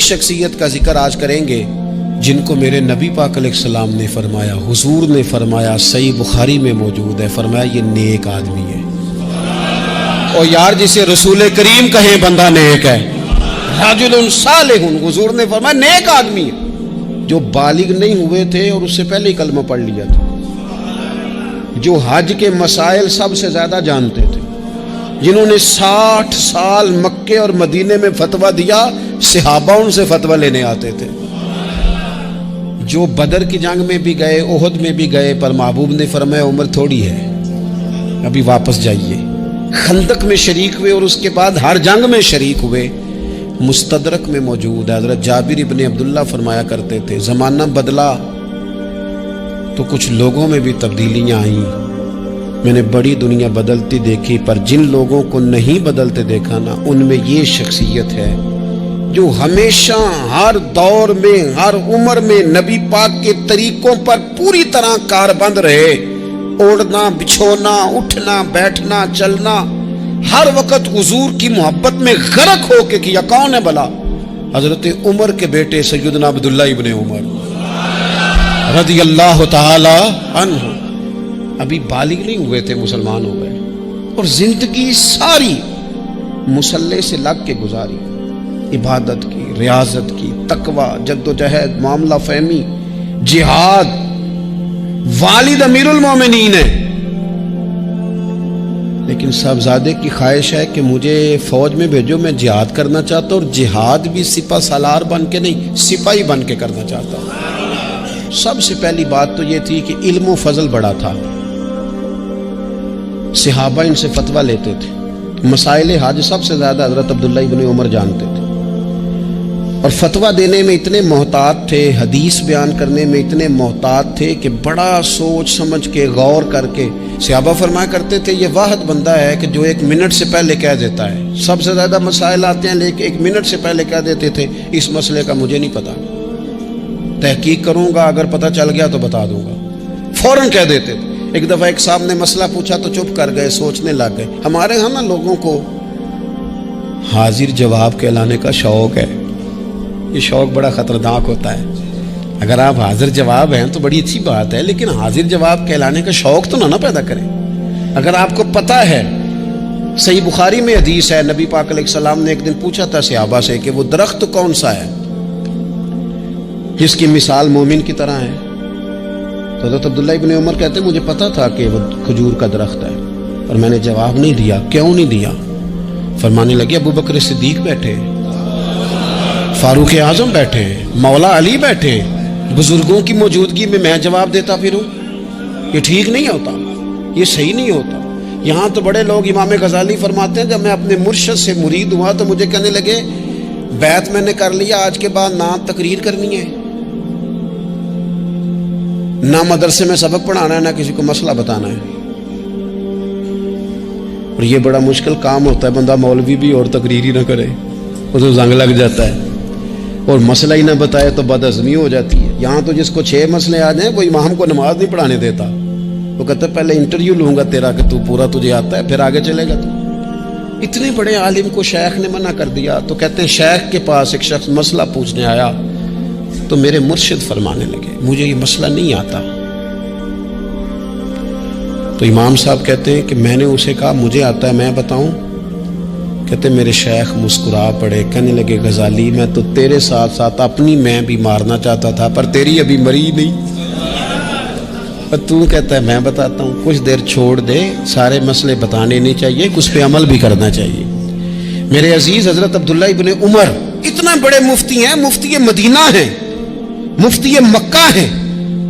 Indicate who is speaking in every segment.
Speaker 1: شخصیت کا ذکر آج کریں گے جن کو میرے نبی پاک علیہ السلام نے فرمایا، حضور نے فرمایا، صحیح بخاری میں موجود ہے، فرمایا یہ نیک آدمی ہے۔ اور یار جسے رسول کریم کہیں بندہ نیک ہے، رجل صالح، حضور نے فرمایا نیک آدمی ہے، جو بالغ نہیں ہوئے تھے اور اس سے پہلے ہی کلمہ پڑھ لیا تھا، جو حج کے مسائل سب سے زیادہ جانتے تھے، جنہوں نے 60 سال مکے اور مدینے میں فتویٰ دیا، صحابہ ان سے فتویٰ لینے آتے تھے، جو بدر کی جنگ میں بھی گئے، احد میں بھی گئے، پر محبوب نے فرمایا عمر تھوڑی ہے، ابھی واپس جائیے۔ خندق میں شریک ہوئے اور اس کے بعد ہر جنگ میں شریک ہوئے۔ مستدرک میں موجود ہے، حضرت جابر ابن عبداللہ فرمایا کرتے تھے زمانہ بدلا تو کچھ لوگوں میں بھی تبدیلیاں آئیں، میں نے بڑی دنیا بدلتی دیکھی، پر جن لوگوں کو نہیں بدلتے دیکھا نا، ان میں یہ شخصیت ہے جو ہمیشہ ہر دور میں ہر عمر میں نبی پاک کے طریقوں پر پوری طرح کاربند رہے، اوڑھنا بچھونا اٹھنا بیٹھنا چلنا ہر وقت حضور کی محبت میں غرق ہو کے کیا۔ کون ہے بلا؟ حضرت عمر کے بیٹے سیدنا عبداللہ ابن عمر رضی اللہ تعالی عنہ، ابھی بالغ نہیں ہوئے تھے، مسلمان ہو گئے، اور زندگی ساری مصلی سے لگ کے گزاری، عبادت کی، ریاضت کی، تقوی، جد و جہد، معاملہ فہمی، جہاد۔ والد امیر المومنین ہے، لیکن صاحبزادے کی خواہش ہے کہ مجھے فوج میں بھیجو، میں جہاد کرنا چاہتا ہوں، اور جہاد بھی سپہ سالار بن کے نہیں، سپاہی بن کے کرنا چاہتا ہوں۔ سب سے پہلی بات تو یہ تھی کہ علم و فضل بڑا تھا، صحابہ ان سے فتویٰ لیتے تھے، مسائل حج سب سے زیادہ حضرت عبداللہ ابن عمر جانتے تھے، اور فتویٰ دینے میں اتنے محتاط تھے، حدیث بیان کرنے میں اتنے محتاط تھے کہ بڑا سوچ سمجھ کے غور کر کے صحابہ فرمایا کرتے تھے یہ واحد بندہ ہے کہ جو 1 منٹ سے پہلے کہہ دیتا ہے۔ سب سے زیادہ مسائل آتے ہیں لیکن 1 منٹ سے پہلے کہہ دیتے تھے اس مسئلے کا مجھے نہیں پتا، تحقیق کروں گا، اگر پتہ چل گیا تو بتا دوں گا، فوراً کہہ دیتے تھے۔ ایک دفعہ ایک صاحب نے مسئلہ پوچھا تو چپ کر گئے، سوچنے لگ گئے۔ ہمارے ہاں نا لوگوں کو حاضر جواب کہلانے کا شوق ہے، یہ شوق بڑا خطرناک ہوتا ہے۔ اگر آپ حاضر جواب ہیں تو بڑی اچھی بات ہے، لیکن حاضر جواب کہلانے کا شوق تو نہ پیدا کریں۔ اگر آپ کو پتہ ہے، صحیح بخاری میں حدیث ہے، نبی پاک علیہ السلام نے ایک دن پوچھا تھا صحابہ سے کہ وہ درخت کون سا ہے جس کی مثال مومن کی طرح ہے؟ تو حضرت عبداللہ ابن عمر کہتے ہیں مجھے پتا تھا کہ وہ کھجور کا درخت ہے، اور میں نے جواب نہیں دیا۔ کیوں نہیں دیا؟ فرمانے لگے ابو بکر صدیق بیٹھے، فاروق اعظم بیٹھے، مولا علی بیٹھے، بزرگوں کی موجودگی میں میں جواب دیتا پھروں، یہ ٹھیک نہیں ہوتا، یہ صحیح نہیں ہوتا۔ یہاں تو بڑے لوگ، امام غزالی فرماتے ہیں جب میں اپنے مرشد سے مرید ہوا تو مجھے کہنے لگے بیعت میں نے کر لیا، آج کے بعد نہ تقریر کرنی ہے، نہ مدرسے میں سبق پڑھانا ہے، نہ کسی کو مسئلہ بتانا ہے۔ اور یہ بڑا مشکل کام ہوتا ہے، بندہ مولوی بھی اور تقریر ہی نہ کرے، اس کو زنگ لگ جاتا ہے، اور مسئلہ ہی نہ بتائے تو بدعزمی ہو جاتی ہے۔ یہاں تو جس کو 6 مسئلے آ جائیں وہ امام کو نماز نہیں پڑھانے دیتا، وہ کہتا ہے پہلے انٹرویو لوں گا تیرا کہ تو پورا تجھے آتا ہے پھر آگے چلے گا تو۔ اتنے بڑے عالم کو شیخ نے منع کر دیا، تو کہتے ہیں شیخ کے پاس ایک شخص مسئلہ پوچھنے آیا تو میرے مرشد فرمانے لگے مجھے یہ مسئلہ نہیں آتا۔ تو امام صاحب کہتے ہیں کہ میں نے اسے کہا مجھے آتا ہے، میں بتاؤں؟ کہتے میرے شیخ مسکرا پڑے، کہنے لگے غزالی میں تو تیرے ساتھ ساتھ اپنی میں بھی مارنا چاہتا تھا، پر تیری ابھی مری نہیں، پر تو کہتا ہے میں بتاتا ہوں۔ کچھ دیر چھوڑ دے، سارے مسئلے بتانے نہیں چاہیے، اس پہ عمل بھی کرنا چاہیے۔ میرے عزیز حضرت عبداللہ ابن عمر اتنا بڑے مفتی ہیں، مفتی مدینہ ہیں، مفتی مکہ ہیں،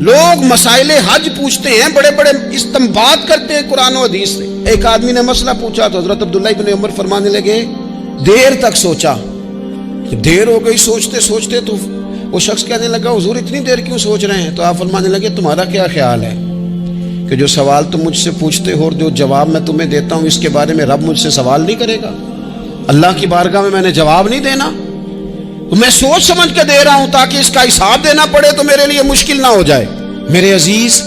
Speaker 1: لوگ مسائل حج پوچھتے ہیں، بڑے بڑے استنباط کرتے ہیں قرآن و حدیث سے۔ ایک آدمی نے مسئلہ پوچھا تو حضرت عبداللہ ابن عمر فرمانے لگے دیر تک سوچا، دیر ہو گئی سوچتے سوچتے، تو وہ شخص کہنے لگا حضور اتنی دیر کیوں سوچ رہے ہیں؟ تو آپ فرمانے لگے تمہارا کیا خیال ہے کہ جو سوال تم مجھ سے پوچھتے ہو اور جو جواب میں تمہیں دیتا ہوں اس کے بارے میں رب مجھ سے سوال نہیں کرے گا؟ اللہ کی بارگاہ میں نے جواب نہیں دینا، تو میں سوچ سمجھ کے دے رہا ہوں تاکہ اس کا حساب دینا پڑے تو میرے لیے مشکل نہ ہو جائے۔ میرے عزیز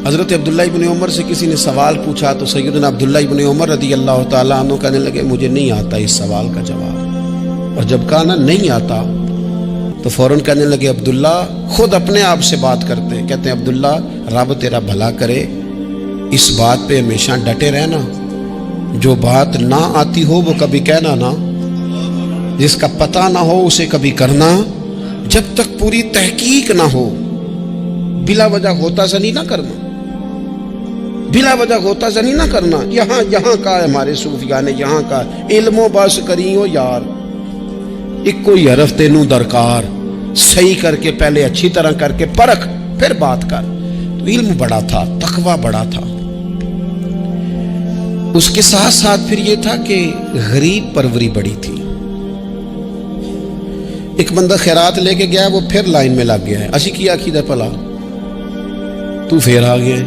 Speaker 1: حضرت عبداللہ ابن عمر سے کسی نے سوال پوچھا تو سیدنا عبداللہ ابن عمر رضی اللہ تعالیٰ عنہ کہنے لگے مجھے نہیں آتا اس سوال کا جواب، اور جب کہا نا نہیں آتا تو فوراً کہنے لگے عبداللہ، خود اپنے آپ سے بات کرتے ہیں، کہتے ہیں عبداللہ رب تیرا بھلا کرے، اس بات پہ ہمیشہ ڈٹے رہنا، جو بات نہ آتی ہو وہ کبھی کہنا نہ، جس کا پتہ نہ ہو اسے کبھی کرنا، جب تک پوری تحقیق نہ ہو بلا وجہ ہوتا زنی نہ کرنا، بلا وجہ ہوتا زنی نہ کرنا۔ یہاں کا ہے ہمارے صوفیاء نے، یہاں کا علم و بس کری ہو یار، ایک کوئی حرف تینوں درکار، صحیح کر کے پہلے اچھی طرح کر کے پرکھ پھر بات کر۔ تو علم بڑا تھا، تقوی بڑا تھا، اس کے ساتھ ساتھ پھر یہ تھا کہ غریب پروری بڑی تھی۔ ایک بندہ خیرات لے کے گیا، وہ پھر لائن میں لگ گیا ہے، اسی کیا کیدا پلا تو پھر آ گیا ہے۔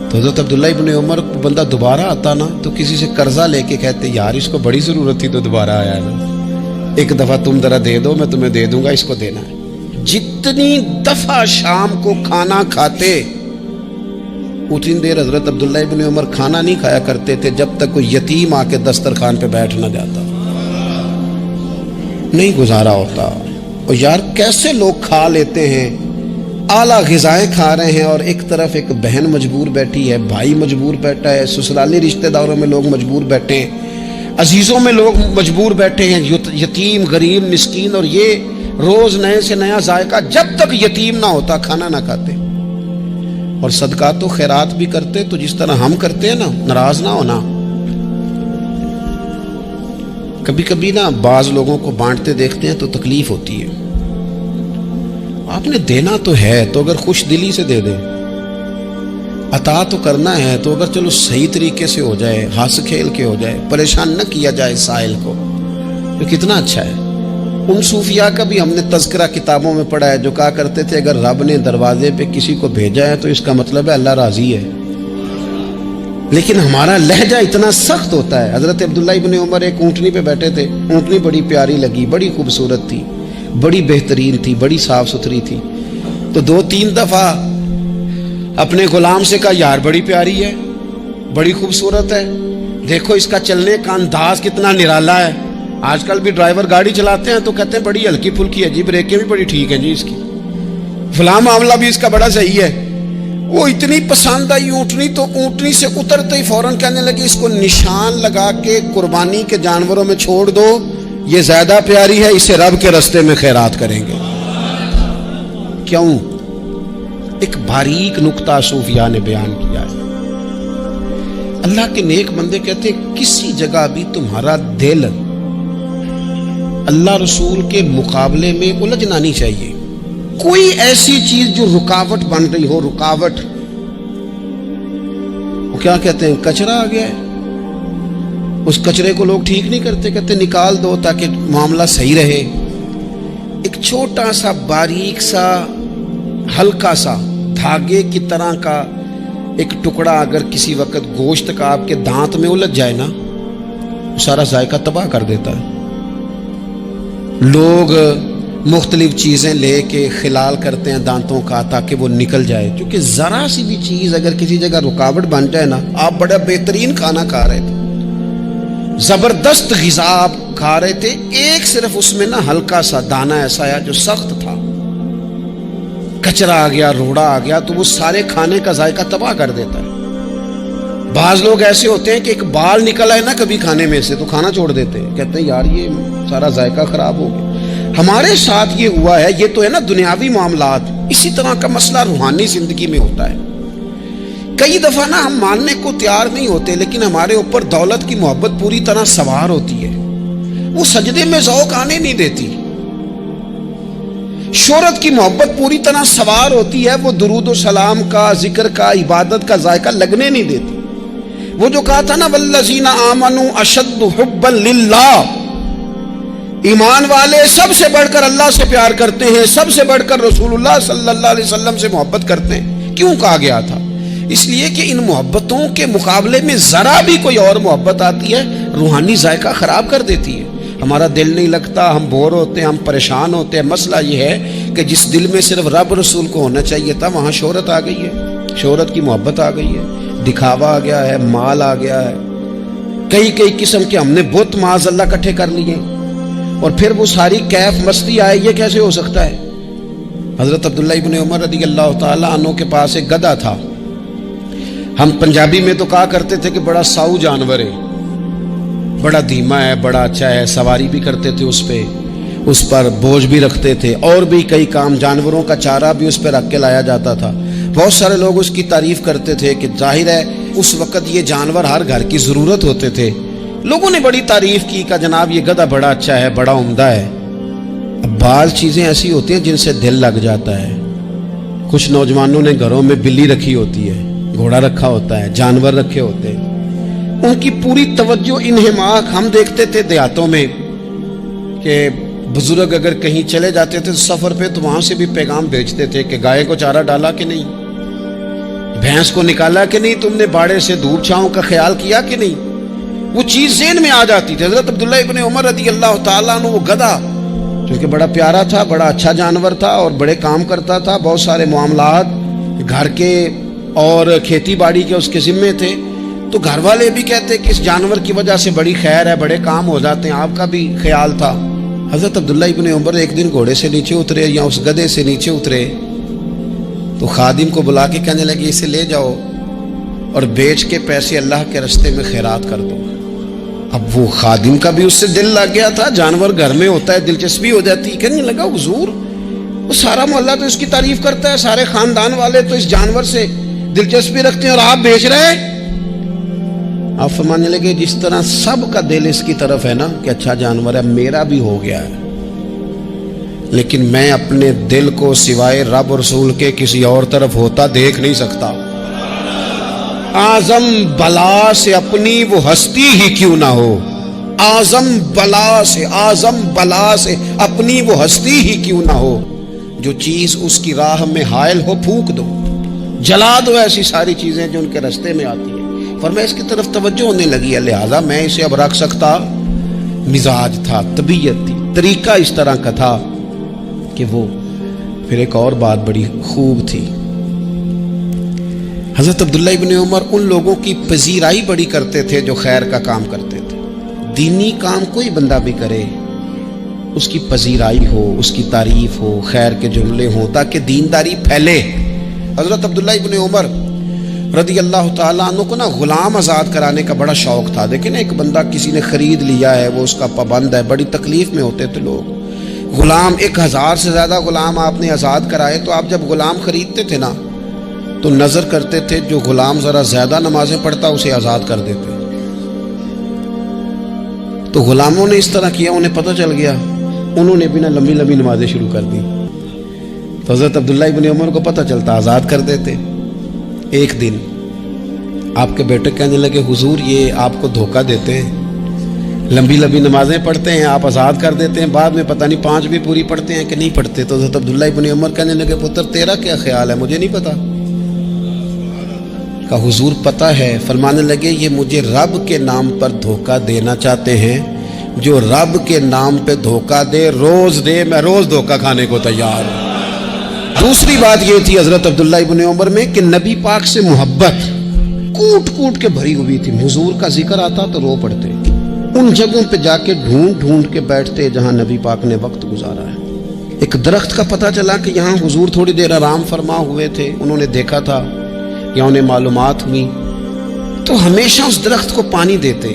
Speaker 1: تو حضرت عبداللہ ابن عمر کو بندہ دوبارہ آتا نا تو کسی سے قرضہ لے کے کہتے یار اس کو بڑی ضرورت تھی تو دوبارہ آیا ہے نا، ایک دفعہ تم ذرا دے دو، میں تمہیں دے دوں گا، اس کو دینا ہے۔ جتنی دفعہ شام کو کھانا کھاتے اتنی دیر حضرت عبداللہ ابن عمر کھانا نہیں کھایا کرتے تھے جب تک کوئی یتیم آ کے دسترخوان پہ بیٹھ نہ جاتا، نہیں گزارا ہوتا۔ اور یار کیسے لوگ کھا لیتے ہیں، اعلیٰ غذائیں کھا رہے ہیں، اور ایک طرف ایک بہن مجبور بیٹھی ہے، بھائی مجبور بیٹھا ہے، سسرالی رشتہ داروں میں لوگ مجبور بیٹھے ہیں، عزیزوں میں لوگ مجبور بیٹھے ہیں، یتیم غریب مسکین، اور یہ روز نئے سے نیا ذائقہ، جب تک یتیم نہ ہوتا کھانا نہ کھاتے۔ اور صدقات و خیرات بھی کرتے تو جس طرح ہم کرتے ہیں نا، ناراض نہ ہونا۔ کبھی کبھی نا بعض لوگوں کو بانٹتے دیکھتے ہیں تو تکلیف ہوتی ہے، آپ نے دینا تو ہے تو اگر خوش دلی سے دے دیں، عطا تو کرنا ہے تو اگر چلو صحیح طریقے سے ہو جائے، ہنس کھیل کے ہو جائے، پریشان نہ کیا جائے سائل کو، تو کتنا اچھا ہے۔ ان صوفیاء کا بھی ہم نے تذکرہ کتابوں میں پڑھا ہے جو کہا کرتے تھے اگر رب نے دروازے پہ کسی کو بھیجا ہے تو اس کا مطلب ہے اللہ راضی ہے، لیکن ہمارا لہجہ اتنا سخت ہوتا ہے۔ حضرت عبداللہ ابن عمر ایک اونٹنی پہ بیٹھے تھے، اونٹنی بڑی پیاری لگی، بڑی خوبصورت تھی، بڑی بہترین تھی، بڑی صاف ستھری تھی، تو 2-3 دفعہ اپنے غلام سے کہا یار بڑی پیاری ہے، بڑی خوبصورت ہے، دیکھو اس کا چلنے کا انداز کتنا نرالا ہے۔ آج کل بھی ڈرائیور گاڑی چلاتے ہیں تو کہتے ہیں بڑی ہلکی پھلکی ہے جی، بریکیں بھی بڑی ٹھیک ہیں جی اس کی، فلاں معاملہ بھی اس کا بڑا صحیح ہے۔ وہ اتنی پسند آئی اونٹنی تو اونٹنی سے اترتے ہی فوراً کہنے لگی اس کو نشان لگا کے قربانی کے جانوروں میں چھوڑ دو، یہ زیادہ پیاری ہے، اسے رب کے راستے میں خیرات کریں گے۔ کیوں؟ ایک باریک نقطہ صوفیاء نے بیان کیا ہے۔ اللہ کے نیک بندے کہتے ہیں کسی جگہ بھی تمہارا دل اللہ رسول کے مقابلے میں الجھنا نہیں چاہیے۔ کوئی ایسی چیز جو رکاوٹ بن رہی ہو، رکاوٹ، وہ کیا کہتے ہیں کچرا آ گیا ہے، اس کچرے کو لوگ ٹھیک نہیں کرتے، کہتے نکال دو تاکہ معاملہ صحیح رہے۔ ایک چھوٹا سا باریک سا ہلکا سا دھاگے کی طرح کا ایک ٹکڑا اگر کسی وقت گوشت کا آپ کے دانت میں الجھ جائے نا، سارا ذائقہ تباہ کر دیتا ہے۔ لوگ مختلف چیزیں لے کے خلال کرتے ہیں دانتوں کا تاکہ وہ نکل جائے، کیونکہ ذرا سی بھی چیز اگر کسی جگہ رکاوٹ بن جائے نا، آپ بڑا بہترین کھانا کھا رہے تھے، زبردست غذا آپ کھا رہے تھے، ایک صرف اس میں نا ہلکا سا دانہ ایسا ہے جو سخت تھا، کچرا آ گیا، روڑا آ گیا، تو وہ سارے کھانے کا ذائقہ تباہ کر دیتا ہے۔ بعض لوگ ایسے ہوتے ہیں کہ ایک بال نکل آئے نا کبھی کھانے میں سے تو کھانا چھوڑ دیتے ہیں، کہتے ہیں یار یہ سارا ذائقہ خراب ہو گیا۔ ہمارے ساتھ یہ ہوا ہے، یہ تو ہے نا دنیاوی معاملات، اسی طرح کا مسئلہ روحانی زندگی میں ہوتا ہے۔ کئی دفعہ نا ہم ماننے کو تیار نہیں ہوتے، لیکن ہمارے اوپر دولت کی محبت پوری طرح سوار ہوتی ہے، وہ سجدے میں ذوق آنے نہیں دیتی۔ شہرت کی محبت پوری طرح سوار ہوتی ہے، وہ درود و سلام کا، ذکر کا، عبادت کا ذائقہ لگنے نہیں دیتی۔ وہ جو کہا تھا نا والذین آمنوا اشد حبا للہ، ایمان والے سب سے بڑھ کر اللہ سے پیار کرتے ہیں، سب سے بڑھ کر رسول اللہ صلی اللہ علیہ وسلم سے محبت کرتے ہیں۔ کیوں کہا گیا تھا؟ اس لیے کہ ان محبتوں کے مقابلے میں ذرا بھی کوئی اور محبت آتی ہے روحانی ذائقہ خراب کر دیتی ہے، ہمارا دل نہیں لگتا، ہم بور ہوتے ہیں، ہم پریشان ہوتے ہیں۔ مسئلہ یہ ہے کہ جس دل میں صرف رب رسول کو ہونا چاہیے تھا وہاں شہرت آ گئی ہے، شہرت کی محبت آ گئی ہے، دکھاوا آ گیا ہے، مال آ گیا ہے، کئی قسم کے ہم نے بت معاذ اللہ اکٹھے کر لیے، اور پھر وہ ساری کیف مستی آئے، یہ کیسے ہو سکتا ہے؟ حضرت عبداللہ ابن عمر رضی اللہ تعالیٰ عنہ کے پاس ایک گدھا تھا. ہم پنجابی میں تو کہا کرتے تھے کہ بڑا ساؤ جانور ہے، بڑا دھیما ہے، بڑا اچھا ہے، سواری بھی کرتے تھے اس پہ، اس پر بوجھ بھی رکھتے تھے، اور بھی کئی کام، جانوروں کا چارہ بھی اس پہ رکھ کے لایا جاتا تھا. بہت سارے لوگ اس کی تعریف کرتے تھے کہ ظاہر ہے اس وقت یہ جانور ہر گھر کی ضرورت ہوتے تھے. لوگوں نے بڑی تعریف کی کہ جناب یہ گدھا بڑا اچھا ہے، بڑا عمدہ ہے. اب بعض چیزیں ایسی ہوتی ہیں جن سے دل لگ جاتا ہے. کچھ نوجوانوں نے گھروں میں بلی رکھی ہوتی ہے، گھوڑا رکھا ہوتا ہے، جانور رکھے ہوتے ہیں، ان کی پوری توجہ انہماک. ہم دیکھتے تھے دیہاتوں میں کہ بزرگ اگر کہیں چلے جاتے تھے سفر پہ تو وہاں سے بھی پیغام بھیجتے تھے کہ گائے کو چارہ ڈالا کہ نہیں، بھینس کو نکالا کہ نہیں، تم نے باڑے سے دھوپ چھاؤں کا خیال کیا کہ نہیں. وہ چیز ذہن میں آ جاتی تھی. حضرت عبداللہ ابن عمر رضی اللہ تعالیٰ عنہ وہ گدھا کیونکہ بڑا پیارا تھا، بڑا اچھا جانور تھا اور بڑے کام کرتا تھا، بہت سارے معاملات گھر کے اور کھیتی باڑی کے اس کے ذمے تھے. تو گھر والے بھی کہتے کہ اس جانور کی وجہ سے بڑی خیر ہے، بڑے کام ہو جاتے ہیں. آپ کا بھی خیال تھا. حضرت عبداللہ ابن عمر ایک دن گھوڑے سے نیچے اترے یا اس گدھے سے نیچے اترے تو خادم کو بلا کے کہنے لگے اسے لے جاؤ اور بیچ کے پیسے اللہ کے راستے میں خیرات کر دو. اب وہ خادم کا بھی اس سے دل لگ گیا تھا، جانور گھر میں ہوتا ہے دلچسپی ہو جاتی. کہنے لگا حضور وہ سارا محلہ تو اس کی تعریف کرتا ہے، سارے خاندان والے تو اس جانور سے دلچسپی رکھتے ہیں اور آپ بیچ رہے ہیں. آپ فرمانے لگے جس طرح سب کا دل اس کی طرف ہے نا کہ اچھا جانور ہے، میرا بھی ہو گیا ہے، لیکن میں اپنے دل کو سوائے رب رسول کے کسی اور طرف ہوتا دیکھ نہیں سکتا. اعظم بلا سے اپنی وہ ہستی ہی کیوں نہ ہو، اعظم بلا سے اپنی وہ ہستی ہی کیوں نہ ہو. جو چیز اس کی راہ میں حائل ہو پھونک دو، جلا دو ایسی ساری چیزیں جو ان کے راستے میں آتی ہیں. فرمایا اس کی طرف توجہ ہونے لگی ہے، لہذا میں اسے اب رکھ سکتا. مزاج تھا، طبیعت تھی، طریقہ اس طرح کا تھا کہ وہ. پھر ایک اور بات بڑی خوب تھی، حضرت عبداللہ ابن عمر ان لوگوں کی پذیرائی بڑی کرتے تھے جو خیر کا کام کرتے تھے. دینی کام کوئی بندہ بھی کرے اس کی پذیرائی ہو، اس کی تعریف ہو، خیر کے جملے ہوں تاکہ دینداری پھیلے. حضرت عبداللہ ابن عمر رضی اللہ تعالیٰ عنہ کو نا غلام آزاد کرانے کا بڑا شوق تھا. دیکھیں نا ایک بندہ کسی نے خرید لیا ہے، وہ اس کا پابند ہے، بڑی تکلیف میں ہوتے تھے لوگ. غلام 1000 سے زیادہ غلام آپ نے آزاد کرائے تو آپ جب غلام خریدتے تھے نا تو نظر کرتے تھے جو غلام ذرا زیادہ نمازیں پڑھتا اسے آزاد کر دیتے. تو غلاموں نے اس طرح کیا، انہیں پتہ چل گیا، انہوں نے بھی نا لمبی لمبی نمازیں شروع کر دی. تو حضرت عبداللہ ابن عمر کو پتہ چلتا، آزاد کر دیتے. ایک دن آپ کے بیٹے کہنے لگے حضور یہ آپ کو دھوکہ دیتے ہیں، لمبی لمبی نمازیں پڑھتے ہیں، آپ آزاد کر دیتے ہیں، بعد میں پتہ نہیں 5 بھی پوری پڑھتے ہیں کہ نہیں پڑھتے. تو حضرت عبداللہ ابن عمر کہنے لگے پتر تیرا کیا خیال ہے، مجھے نہیں پتا. کہا حضور پتہ ہے. فرمانے لگے یہ مجھے رب کے نام پر دھوکہ دینا چاہتے ہیں، جو رب کے نام پہ دھوکہ دے روز دے، میں روز دھوکہ کھانے کو تیار ہوں. دوسری بات یہ تھی حضرت عبداللہ ابن عمر میں کہ نبی پاک سے محبت کوٹ کوٹ کے بھری ہوئی تھی. حضور کا ذکر آتا تو رو پڑتے، ان جگہوں پہ جا کے ڈھونڈ ڈھونڈ کے بیٹھتے جہاں نبی پاک نے وقت گزارا ہے. ایک درخت کا پتہ چلا کہ یہاں حضور تھوڑی دیر آرام فرما ہوئے تھے، انہوں نے دیکھا تھا یا انہیں معلومات ہوئی تو ہمیشہ اس درخت کو پانی دیتے،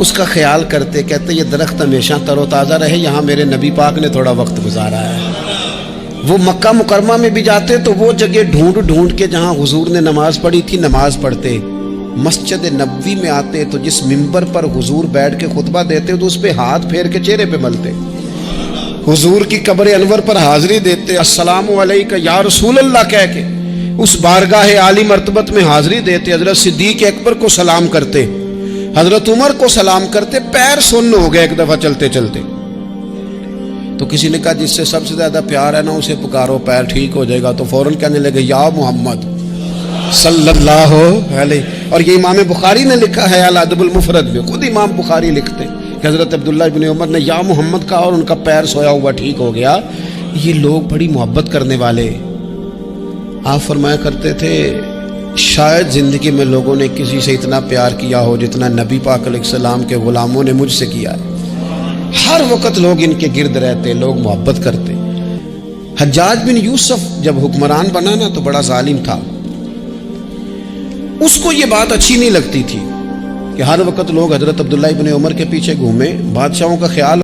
Speaker 1: اس کا خیال کرتے، کہتے یہ درخت ہمیشہ تر و تازہ رہے، یہاں میرے نبی پاک نے تھوڑا وقت گزارا ہے. وہ مکہ مکرمہ میں بھی جاتے تو وہ جگہ ڈھونڈ ڈھونڈ کے جہاں حضور نے نماز پڑھی تھی نماز پڑھتے. مسجد نبوی میں آتے تو جس ممبر پر حضور بیٹھ کے خطبہ دیتے تو اس پہ ہاتھ پھیر کے چہرے پہ ملتے. حضور کی قبر انور پر حاضری دیتے، السلام علیکہ یا رسول اللہ کہہ کے اس بارگاہ عالی مرتبت میں حاضری دیتے. حضرت صدیق اکبر کو سلام کرتے، حضرت عمر کو سلام کرتے. پیر سن ہو گئے ایک دفعہ چلتے چلتے تو کسی نے کہا جس سے سب سے زیادہ پیار ہے نا اسے پکارو، پیر ٹھیک ہو جائے گا. تو فوراً کہنے لگے یا محمد صلی اللہ علیہ. اور یہ امام بخاری نے لکھا ہے الادب المفرد میں، خود امام بخاری لکھتے کہ حضرت عبداللہ ابن عمر نے یا محمد کہا اور ان کا پیر سویا ہوا ٹھیک ہو گیا. یہ لوگ بڑی محبت کرنے والے. آپ فرمایا کرتے تھے شاید زندگی میں لوگوں نے کسی سے اتنا پیار کیا ہو جتنا نبی پاک علیہ السلام کے غلاموں نے مجھ سے کیا ہے. ہر وقت لوگ ان کے گرد رہتے، لوگ محبت کرتے۔ حجاج بن یوسف جب حکمران بنا نا تو بڑا ظالم تھا، اس کو یہ بات اچھی نہیں لگتی تھی کہ ہر وقت لوگ حضرت عبداللہ ابن عمر کے پیچھے گھومیں، بادشاہوں کا خیال